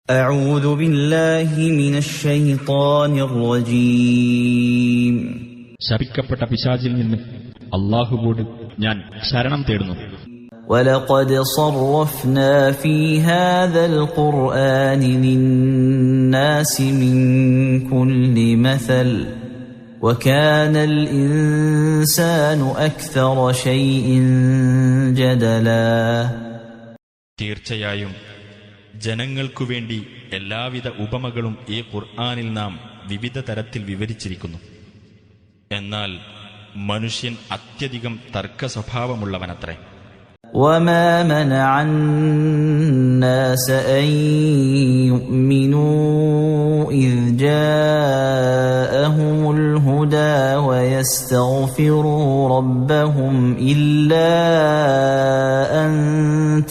أعوذ بالله من الشيطان الرجيم ശപിക്കപ്പെട്ട പിശാചിൽ നിന്ന് അല്ലാഹുവോട് ഞാൻ ശരണം തേടുന്നു. ولقد صرفنا في هذا القرآن للناس من كل مثل وكان الإنسان أكثر شيء جدلا. തീർച്ചയായും ജനങ്ങൾക്കുവേണ്ടി എല്ലാവിധ ഉപമകളും ഈ ഖുർആനിൽ നാം വിവിധ തരത്തിൽ വിവരിച്ചിരിക്കുന്നു. എന്നാൽ മനുഷ്യൻ അത്യധികം തർക്ക സ്വഭാവമുള്ളവനത്രേ. وما منع الناس أن يؤمنوا إذ جاءهم الهدى ويستغفروا ربهم إلا أن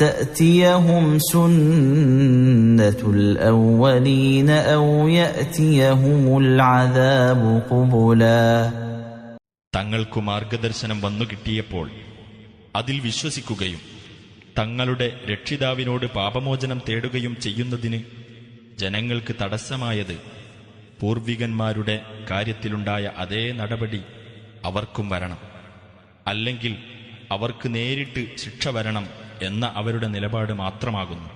تأتيهم سنة الأولين أو يأتيهم العذاب قبلا. തങ്ങൾക്കു മാർഗദർശനം വന്നുകിട്ടിയപ്പോൾ അതിൽ വിശ്വസിക്കുകയും തങ്ങളുടെ രക്ഷിതാവിനോട് പാപമോചനം തേടുകയും ചെയ്യുന്നതിന് ജനങ്ങൾക്ക് തടസ്സമായത് പൂർവികന്മാരുടെ കാര്യത്തിലുണ്ടായ അതേ നടപടി അവർക്കും വരണം, അല്ലെങ്കിൽ അവർക്ക് നേരിട്ട് ശിക്ഷ വരണം എന്ന അവരുടെ നിലപാട് മാത്രമാകുന്നു.